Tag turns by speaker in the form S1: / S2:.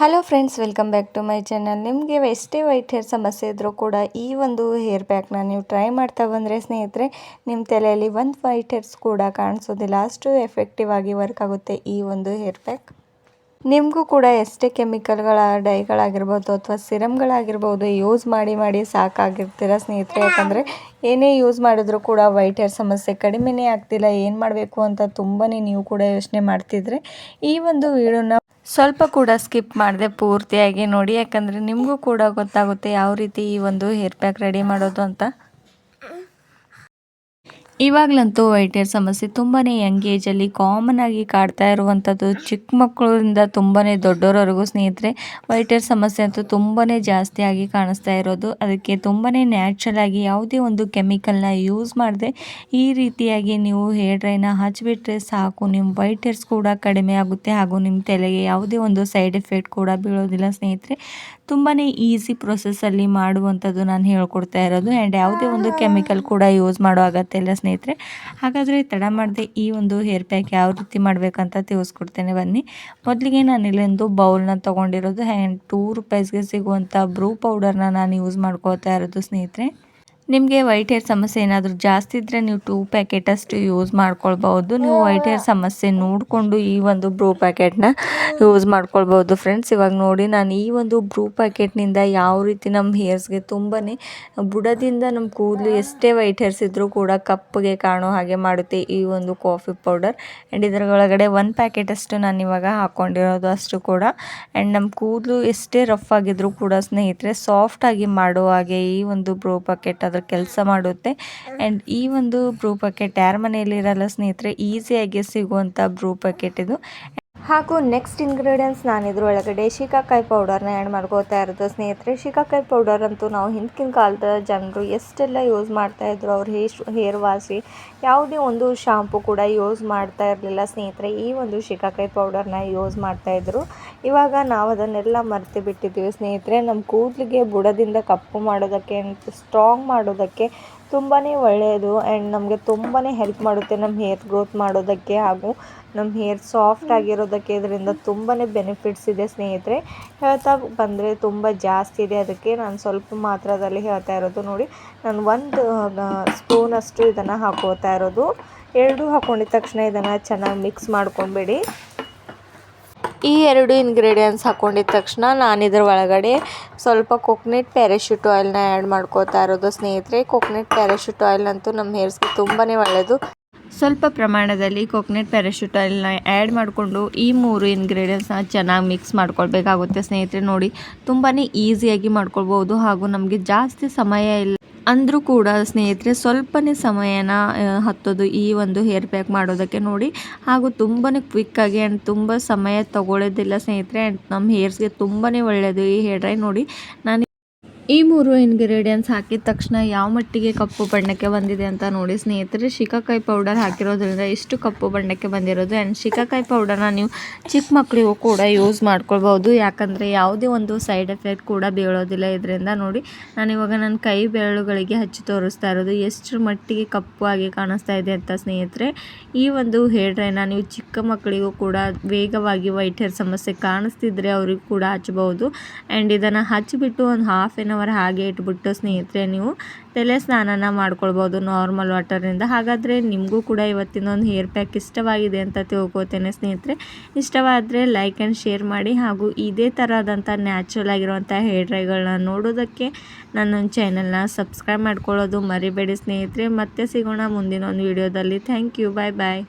S1: Hello friends, welcome back to my channel. ನಿಮಗೆ ಎಷ್ಟೇ white hair ಸಮಸ್ಯೆ ಇದ್ದರೂ ಕೂಡ ಈ ಒಂದು ಹೇರ್ ಪ್ಯಾಕ್ನ ನೀವು ಟ್ರೈ ಮಾಡ್ತಾ ಬಂದರೆ ಸ್ನೇಹಿತರೆ, ನಿಮ್ಮ ತಲೆಯಲ್ಲಿ ಒಂದು ವೈಟ್ ಹೇರ್ಸ್ ಕೂಡ ಕಾಣಿಸೋದಿಲ್ಲ. ಅಷ್ಟು ಎಫೆಕ್ಟಿವ್ ಆಗಿ ವರ್ಕ್ ಆಗುತ್ತೆ ಈ ಒಂದು ಹೇರ್ ಪ್ಯಾಕ್. ನಿಮಗೂ ಕೂಡ ಎಷ್ಟೇ ಕೆಮಿಕಲ್ಗಳ ಡೈಗಳಾಗಿರ್ಬೋದು ಅಥವಾ ಸಿರಮ್ಗಳಾಗಿರ್ಬೋದು ಯೂಸ್ ಮಾಡಿ ಸಾಕಾಗಿರ್ತೀರ ಸ್ನೇಹಿತರೆ. ಯಾಕಂದರೆ ಏನೇ ಯೂಸ್ ಮಾಡಿದ್ರೂ ಕೂಡ ವೈಟ್ ಹೇರ್ ಸಮಸ್ಯೆ ಕಡಿಮೆನೇ ಆಗ್ತಿಲ್ಲ. ಏನು ಮಾಡಬೇಕು ಅಂತ ತುಂಬಾ ನೀವು ಕೂಡ ಯೋಚನೆ ಮಾಡ್ತಿದ್ರೆ ಈ ಒಂದು ವಿಡಿಯೋನ ಸ್ವಲ್ಪ ಕೂಡ ಸ್ಕಿಪ್ ಮಾಡದೆ ಪೂರ್ತಿಯಾಗಿ ನೋಡಿ. ಯಾಕಂದರೆ ನಿಮಗೂ ಕೂಡ ಗೊತ್ತಾಗುತ್ತೆ ಯಾವ ರೀತಿ ಈ ಒಂದು ಹೇರ್ ಪ್ಯಾಕ್ ರೆಡಿ ಮಾಡೋದು ಅಂತ. ಇವಾಗಲಂತೂ ವೈಟ್ ಹೇರ್ ಸಮಸ್ಯೆ ತುಂಬಾ ಯಂಗ್ ಏಜಲ್ಲಿ ಕಾಮನ್ ಆಗಿ ಕಾಡ್ತಾ ಇರುವಂಥದ್ದು. ಚಿಕ್ಕ ಮಕ್ಕಳಿಂದ ತುಂಬಾ ದೊಡ್ಡವರವರೆಗೂ ಸ್ನೇಹಿತರೆ ವೈಟ್ ಹೇರ್ ಸಮಸ್ಯೆ ಅಂತೂ ತುಂಬಾ ಜಾಸ್ತಿ ಆಗಿ ಕಾಣಿಸ್ತಾ ಇರೋದು. ಅದಕ್ಕೆ ತುಂಬಾ ನ್ಯಾಚುರಲ್ ಆಗಿ ಯಾವುದೇ ಒಂದು ಕೆಮಿಕಲ್ನ ಯೂಸ್ ಮಾಡದೆ ಈ ರೀತಿಯಾಗಿ ನೀವು ಹೇರ್ ಡ್ರೈನ ಹಚ್ಚಿಬಿಟ್ರೆ ಸಾಕು, ನಿಮ್ಮ ವೈಟ್ ಹೇರ್ಸ್ ಕೂಡ ಕಡಿಮೆ ಆಗುತ್ತೆ. ಹಾಗೂ ನಿಮ್ಮ ತಲೆಗೆ ಯಾವುದೇ ಒಂದು ಸೈಡ್ ಎಫೆಕ್ಟ್ ಕೂಡ ಬೀಳೋದಿಲ್ಲ ಸ್ನೇಹಿತರೆ. ತುಂಬಾ ಈಸಿ ಪ್ರೊಸೆಸ್ಸಲ್ಲಿ ಮಾಡುವಂಥದ್ದು ನಾನು ಹೇಳ್ಕೊಡ್ತಾ ಇರೋದು. ಆ್ಯಂಡ್ ಯಾವುದೇ ಒಂದು ಕೆಮಿಕಲ್ ಕೂಡ ಯೂಸ್ ಮಾಡೋ ಅಗತ್ಯ ಇಲ್ಲ ಸ್ನೇಹಿತರೆ. ಹಾಗಾದರೆ ತಡ ಮಾಡದೆ ಈ ಒಂದು ಹೇರ್ ಪ್ಯಾಕ್ ಯಾವ ರೀತಿ ಮಾಡಬೇಕಂತ ತಿಳಿಸ್ಕೊಡ್ತೇನೆ ಬನ್ನಿ. ಮೊದಲಿಗೆ ನಾನು ಇಲ್ಲೊಂದು ಬೌಲ್ನ ತೊಗೊಂಡಿರೋದು. ಆ್ಯಂಡ್ ₹2 ಸಿಗುವಂಥ ಬ್ರೂ ಪೌಡರ್ನ ನಾನು ಯೂಸ್ ಮಾಡ್ಕೊಳ್ತಾ ಇರೋದು ಸ್ನೇಹಿತರೆ. ನಿಮಗೆ ವೈಟ್ ಹೇರ್ ಸಮಸ್ಯೆ ಏನಾದರೂ ಜಾಸ್ತಿ ಇದ್ದರೆ ನೀವು 2 ಪ್ಯಾಕೆಟಷ್ಟು ಯೂಸ್ ಮಾಡ್ಕೊಳ್ಬೋದು. ನೀವು ವೈಟ್ ಹೇರ್ ಸಮಸ್ಯೆ ನೋಡಿಕೊಂಡು ಈ ಒಂದು ಬ್ರೂ ಪ್ಯಾಕೆಟ್ನ ಯೂಸ್ ಮಾಡ್ಕೊಳ್ಬೋದು ಫ್ರೆಂಡ್ಸ್. ಇವಾಗ ನೋಡಿ, ನಾನು ಈ ಒಂದು ಬ್ರೂ ಪ್ಯಾಕೆಟ್ನಿಂದ ಯಾವ ರೀತಿ ನಮ್ಮ ಹೇರ್ಸ್ಗೆ ತುಂಬಾ ಬುಡದಿಂದ ನಮ್ಮ ಕೂದಲು ಎಷ್ಟೇ ವೈಟ್ ಹೇರ್ಸ್ ಇದ್ದರೂ ಕೂಡ ಕಪ್ಪಗೆ ಕಾಣೋ ಹಾಗೆ ಮಾಡುತ್ತೆ ಈ ಒಂದು ಕಾಫಿ ಪೌಡರ್. ಆ್ಯಂಡ್ ಇದರ ಒಳಗಡೆ 1 ಪ್ಯಾಕೆಟಷ್ಟು ನಾನು ಇವಾಗ ಹಾಕ್ಕೊಂಡಿರೋದು ಅಷ್ಟು ಕೂಡ. ಆ್ಯಂಡ್ ನಮ್ಮ ಕೂದಲು ಎಷ್ಟೇ ರಫ್ ಆಗಿದ್ರೂ ಕೂಡ ಸ್ನೇಹಿತರೆ ಸಾಫ್ಟಾಗಿ ಮಾಡೋ ಹಾಗೆ ಈ ಒಂದು ಬ್ರೂ ಪ್ಯಾಕೆಟ್ ಅದರ ಕೆಲಸ ಮಾಡುತ್ತೆ. ಆ್ಯಂಡ್ ಈ ಒಂದು ಬ್ರೂ ಪ್ಯಾಕೆಟ್ ಯಾರ ಮನೆಯಲ್ಲಿ ಇರಲ್ಲ ಸ್ನೇಹಿತರೆ, ಈಸಿಯಾಗಿ ಸಿಗುವಂಥ ಬ್ರೂ ಪ್ಯಾಕೆಟ್ ಇದು. ಹಾಗೂ ನೆಕ್ಸ್ಟ್ ಇಂಗ್ರೀಡಿಯೆಂಟ್ಸ್, ನಾನು ಇದ್ರೊಳಗಡೆ ಶಿಕಾಕಾಯಿ ಪೌಡರ್ನ ಆ್ಯಡ್ ಮಾಡ್ಕೋತಾ ಇರೋದು ಸ್ನೇಹಿತರೆ. ಶಿಕಾಕಾಯಿ ಪೌಡರ್ ಅಂತೂ ನಾವು ಹಿಂದಿನ ಕಾಲದ ಜನರು ಎಷ್ಟೆಲ್ಲ ಯೂಸ್ ಮಾಡ್ತಾಯಿದ್ರು. ಅವ್ರ ಹೇರ್ ವಾಸಿ ಯಾವುದೇ ಒಂದು ಶಾಂಪು ಕೂಡ ಯೂಸ್ ಮಾಡ್ತಾ ಇರಲಿಲ್ಲ ಸ್ನೇಹಿತರೆ. ಈ ಒಂದು ಶಿಕಾಕಾಯಿ ಪೌಡರ್ನ ಯೂಸ್ ಮಾಡ್ತಾಯಿದ್ರು. ಇವಾಗ ನಾವು ಅದನ್ನೆಲ್ಲ ಮರೆತು ಬಿಟ್ಟಿದ್ದೀವಿ ಸ್ನೇಹಿತರೆ. ನಮ್ಮ ಕೂದಲಿಗೆ ಬುಡದಿಂದ ಕಪ್ಪು ಮಾಡೋದಕ್ಕೆ, ಸ್ಟ್ರಾಂಗ್ ಮಾಡೋದಕ್ಕೆ ತುಂಬಾ ಒಳ್ಳೆಯದು. ಆ್ಯಂಡ್ ನಮಗೆ ತುಂಬಾ ಹೆಲ್ಪ್ ಮಾಡುತ್ತೆ ನಮ್ಮ ಹೇರ್ ಗ್ರೋತ್ ಮಾಡೋದಕ್ಕೆ. ಹಾಗೂ ನಮ್ಮ ಹೇರ್ ಸಾಫ್ಟ್ ಆಗಿರೋದಕ್ಕೆ ಇದರಿಂದ ತುಂಬಾ ಬೆನಿಫಿಟ್ಸ್ ಇದೆ ಸ್ನೇಹಿತರೆ. ಹೇಳ್ತಾ ಬಂದರೆ ತುಂಬ ಜಾಸ್ತಿ ಇದೆ, ಅದಕ್ಕೆ ನಾನು ಸ್ವಲ್ಪ ಮಾತ್ರದಲ್ಲಿ ಹೇಳ್ತಾ ಇರೋದು. ನೋಡಿ, ನಾನು 1 ಸ್ಪೂನಷ್ಟು ಇದನ್ನು ಹಾಕೋತಾ ಇರೋದು. 2 ಹಾಕೊಂಡಿದ ತಕ್ಷಣ ಇದನ್ನು ಚೆನ್ನಾಗಿ ಮಿಕ್ಸ್ ಮಾಡ್ಕೊಂಬಿಡಿ. ಈ 2 ಇಂಗ್ರೀಡಿಯೆಂಟ್ಸ್ ಹಾಕೊಂಡಿದ ತಕ್ಷಣ ನಾನು ಇದರ ಒಳಗಡೆ ಸ್ವಲ್ಪ ಕೊಕೊನಟ್ ಪ್ಯಾರಾಶೂಟ್ ಆಯಿಲ್ನ ಆ್ಯಡ್ ಮಾಡ್ಕೋತಾ ಇರೋದು ಸ್ನೇಹಿತರೆ. ಕೊಕೊನಟ್ ಪ್ಯಾರಾಶೂಟ್ ಆಯಿಲ್ ಅಂತೂ ನಮ್ಮ ಹೇರ್ಸ್ಗೆ ತುಂಬಾ ಒಳ್ಳೆಯದು. ಸ್ವಲ್ಪ ಪ್ರಮಾಣದಲ್ಲಿ ಕೊಕೊನಟ್ ಪ್ಯಾರಾಶೂಟ್ ಆಯಿಲ್ನ ಆ್ಯಡ್ ಮಾಡಿಕೊಂಡು ಈ 3 ಇಂಗ್ರೀಡಿಯೆಂಟ್ಸ್ನ ಚೆನ್ನಾಗಿ ಮಿಕ್ಸ್ ಮಾಡ್ಕೊಳ್ಬೇಕಾಗುತ್ತೆ ಸ್ನೇಹಿತರೆ. ನೋಡಿ, ತುಂಬಾ ಈಸಿಯಾಗಿ ಮಾಡ್ಕೊಳ್ಬೋದು. ಹಾಗೂ ನಮಗೆ ಜಾಸ್ತಿ ಸಮಯ ಇಲ್ಲ ಅಂದರೂ ಕೂಡ ಸ್ನೇಹಿತರೆ ಸ್ವಲ್ಪನೇ ಸಮಯನ ಹತ್ತೋದು ಈ ಒಂದು ಹೇರ್ ಪ್ಯಾಕ್ ಮಾಡೋದಕ್ಕೆ ನೋಡಿ. ಹಾಗೂ ತುಂಬಾ ಕ್ವಿಕ್ಕಾಗಿ ಆ್ಯಂಡ್ ತುಂಬ ಸಮಯ ತಗೊಳ್ಳೋದಿಲ್ಲ ಸ್ನೇಹಿತರೆ. ಆ್ಯಂಡ್ ನಮ್ಮ ಹೇರ್ಸ್ಗೆ ತುಂಬಾ ಒಳ್ಳೆಯದು ಈ ಹೇರ್ ಡ್ರೈ. ನೋಡಿ, ನಾನು ಈ 3 ಇಂಗ್ರೀಡಿಯೆಂಟ್ಸ್ ಹಾಕಿದ ತಕ್ಷಣ ಯಾವ ಮಟ್ಟಿಗೆ ಕಪ್ಪು ಬಣ್ಣಕ್ಕೆ ಬಂದಿದೆ ಅಂತ ನೋಡಿ ಸ್ನೇಹಿತರೆ. ಶಿಕಾಕಾಯಿ ಪೌಡರ್ ಹಾಕಿರೋದ್ರಿಂದ ಇಷ್ಟು ಕಪ್ಪು ಬಣ್ಣಕ್ಕೆ ಬಂದಿರೋದು. ಆ್ಯಂಡ್ ಶಿಕಾಕಾಯಿ ಪೌಡರ್ನ ನೀವು ಚಿಕ್ಕ ಮಕ್ಕಳಿಗೂ ಕೂಡ ಯೂಸ್ ಮಾಡ್ಕೊಳ್ಬೋದು. ಯಾಕಂದರೆ ಯಾವುದೇ ಒಂದು ಸೈಡ್ ಎಫೆಕ್ಟ್ ಕೂಡ ಬೀಳೋದಿಲ್ಲ ಇದರಿಂದ. ನೋಡಿ, ನಾನಿವಾಗ ನನ್ನ ಕೈ ಬೆರಳುಗಳಿಗೆ ಹಚ್ಚಿ ತೋರಿಸ್ತಾ ಇರೋದು ಎಷ್ಟು ಮಟ್ಟಿಗೆ ಕಪ್ಪು ಆಗಿ ಕಾಣಿಸ್ತಾ ಇದೆ ಅಂತ ಸ್ನೇಹಿತರೆ. ಈ ಒಂದು ಹೇರ್ ಡ್ರೈನ ನೀವು ಚಿಕ್ಕ ಮಕ್ಕಳಿಗೂ ಕೂಡ ವೇಗವಾಗಿ ವೈಟ್ ಹೇರ್ ಸಮಸ್ಯೆ ಕಾಣಿಸ್ತಿದ್ರೆ ಅವ್ರಿಗೂ ಕೂಡ ಹಚ್ಚಬಹುದು. ಆ್ಯಂಡ್ ಇದನ್ನು ಹಚ್ಚಿಬಿಟ್ಟು ಒಂದು ½ an hour ಹಾಗೆ ಇಟ್ಬಿಟ್ಟು ಸ್ನೇಹಿತರೆ ನೀವು ತಲೆ ಸ್ನಾನನ ಮಾಡ್ಕೊಳ್ಬೋದು ನಾರ್ಮಲ್ ವಾಟರಿಂದ. ಹಾಗಾದರೆ ನಿಮಗೂ ಕೂಡ ಇವತ್ತಿನ ಒಂದು ಹೇರ್ ಪ್ಯಾಕ್ ಇಷ್ಟವಾಗಿದೆ ಅಂತ ತಿಳ್ಕೊತೇನೆ ಸ್ನೇಹಿತರೆ. ಇಷ್ಟವಾದರೆ ಲೈಕ್ ಆ್ಯಂಡ್ ಶೇರ್ ಮಾಡಿ. ಹಾಗೂ ಇದೇ ಥರದಂಥ ನ್ಯಾಚುರಲ್ ಆಗಿರುವಂಥ ಹೇರ್ ಡ್ರೈಗಳನ್ನ ನೋಡೋದಕ್ಕೆ ನನ್ನ ಚಾನಲ್ನ ಸಬ್ಸ್ಕ್ರೈಬ್ ಮಾಡ್ಕೊಳ್ಳೋದು ಮರಿಬೇಡಿ ಸ್ನೇಹಿತರೆ. ಮತ್ತೆ ಸಿಗೋಣ ಮುಂದಿನ ಒಂದು ವಿಡಿಯೋದಲ್ಲಿ. Thank you, bye bye.